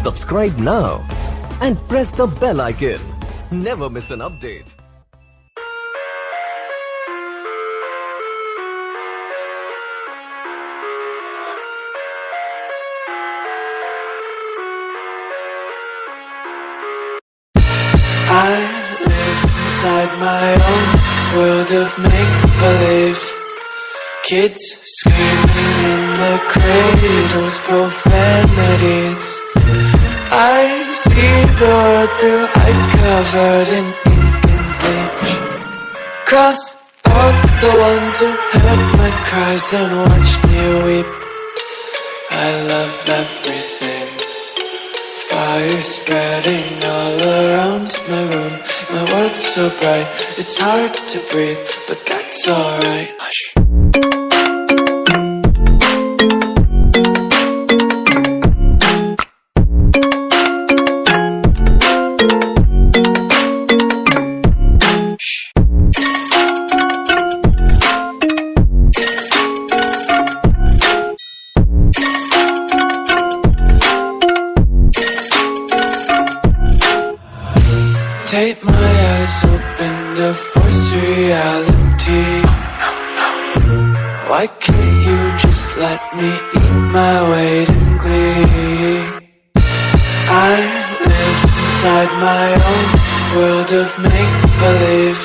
Subscribe now and press the bell icon. Never miss an update. I live inside my own world of make-believe. Kids screaming in the cradles, profanities. I see the world through ice covered in ink and bleach. Cross out the ones who heard my cries and watched me weep. I love everything. Fire spreading all around my room. My world's so bright, it's hard to breathe, but that's alright. Hush. Tape my eyes open to force reality. Why can't you just let me eat my weight in glee? I live inside my own world of make-believe.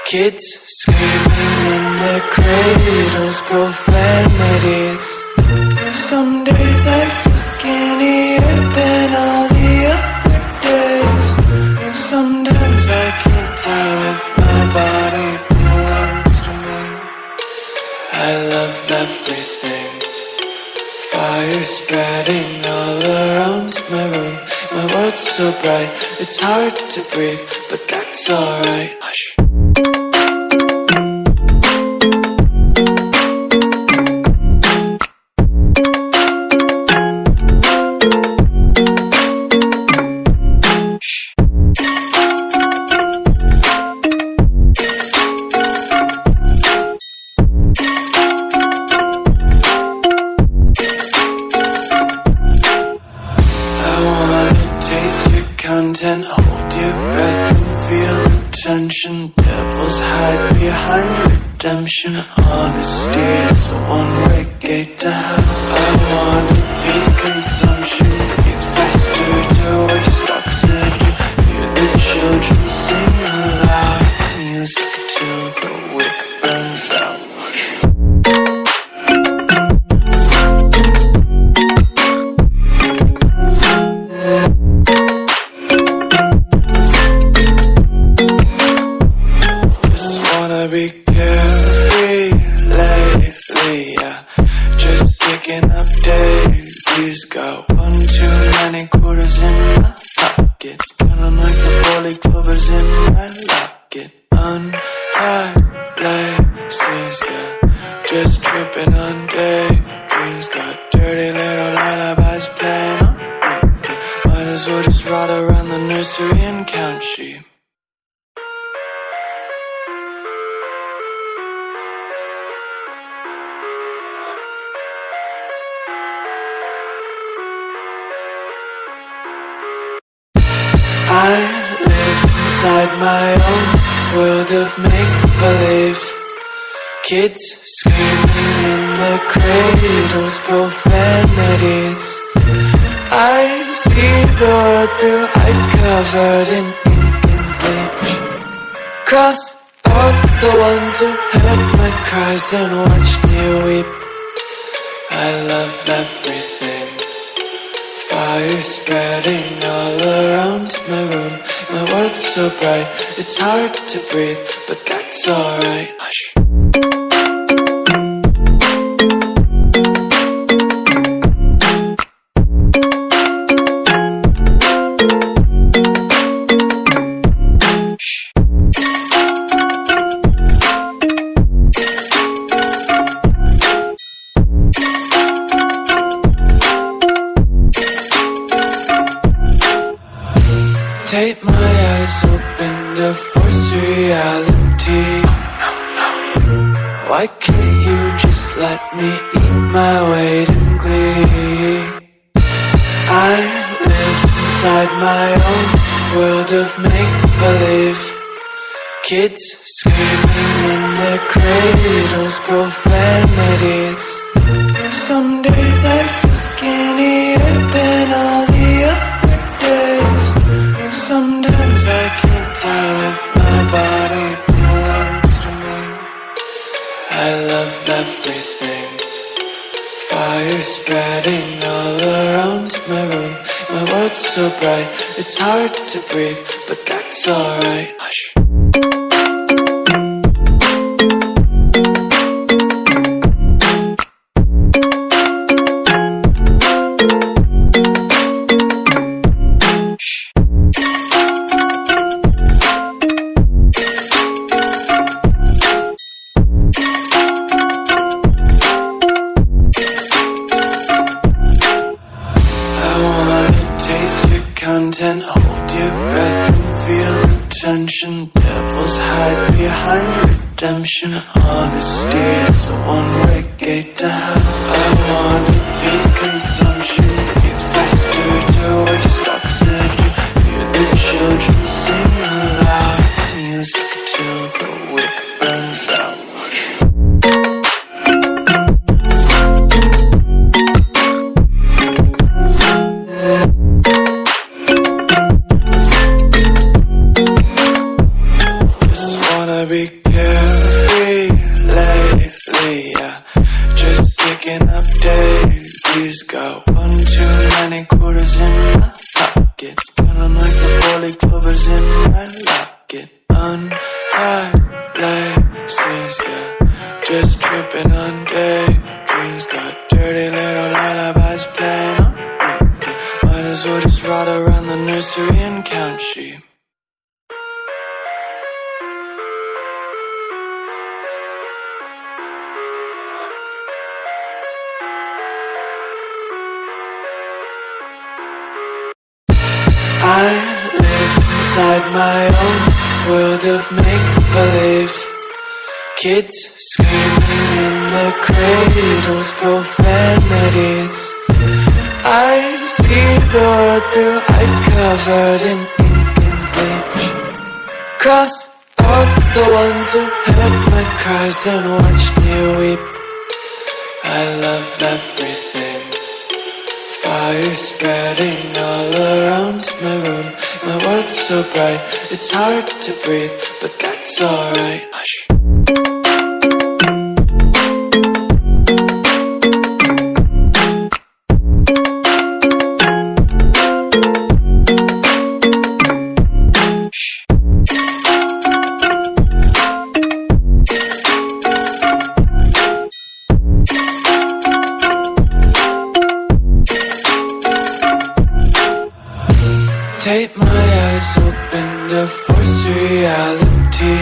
Kids screaming in their cradles, profanities. Some days I feel skinnier than all the other days. Sometimes I can't tell if my body belongs to me. I love everything. Fire spreading all around my room. My world's so bright, it's hard to breathe, but that's alright. Hush. Content, hold your breath and feel the tension. Devils hide behind redemption. Honesty is a one-way gate to hell. I wanna taste consumption. Breathe faster to waste oxygen. Hear the children sing aloud. It's music till the wick burns out. Be carefree lately, yeah. Just picking up daisies. Got one too many quarters in my pockets. Counting like the 40 clovers in my locket. Untied laces, yeah. Just tripping on daydreams. Got dirty little lullabies playing on repeat. Might as well just ride around the nursery and count sheep. I live inside my own world of make-believe. Kids screaming in the cradles, profanities. I see the world through ice covered in ink and bleach. Cross out the ones who heard my cries and watched me weep. I love everything. Fire spreading all around my room. My world's so bright, it's hard to breathe, but that's alright. Hush. Tape my eyes open to force reality. Why can't you just let me eat my weight in glee? I inside my own world of make-believe. Kids screaming in their cradles, profanities. Some days I feel skinnier than all the other days. Sometimes I can't tell if my body belongs to me. I love everything. Fire spreading all around my room. My world's so bright, it's hard to breathe, but that's alright. Hush. Content, hold your breath and feel the tension. Devils hide behind redemption. Honesty is a one-way gate to hell. I wanna taste consumption. Breathe faster to waste oxygen. Hear the children sing aloud. It's music till the wick burns out. Be carefree lately, yeah. Just picking up daisies. Got one too many quarters in my pockets. Count 'em like the four-leaf clovers in my locket. Untied laces, yeah. Just tripping on daydreams. Got dirty little lullabies playing on repeat. Might as well just ride around the nursery and count sheep. I live inside my own world of make-believe. Kids screaming in their cradles, profanities. I see the world through ice covered in ink and bleach. Cross out the ones who heard my cries and watched me weep. I love everything. Fire spreading all around my room. My world's so bright, it's hard to breathe, but that's alright. Hush. Tape my eyes open to force reality.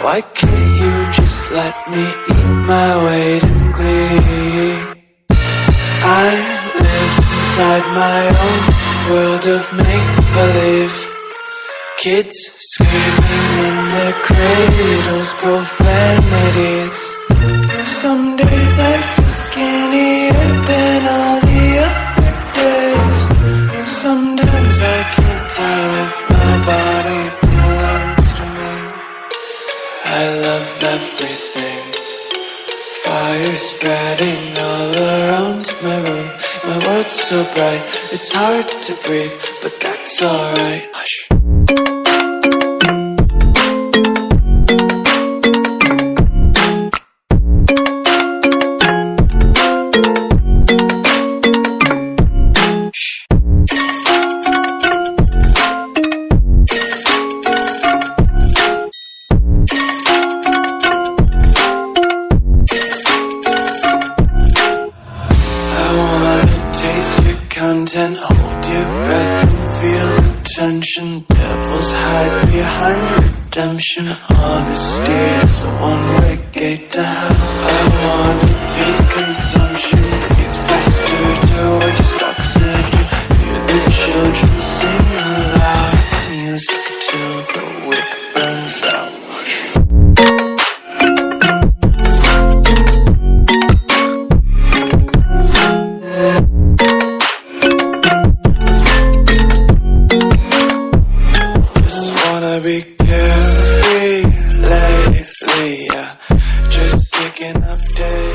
Why can't you just let me eat my weight in glee? I live inside my own world of make-believe. Kids screaming in their cradles, profanities. Some days I feel skinnier than all the other days. Sometimes I can't tell if my body belongs to me. I love everything. Fire spreading all around my room. My world's so bright, it's hard to breathe, but that's alright. Hush. Content, hold your breath and feel the tension. Devils hide behind redemption. Honesty is a one-way gate to hell. I wanna taste consumption. Breathe faster to waste oxygen. Hear the children sing aloud. It's music till the wick burns out. carefree lately, yeah. Just picking up days.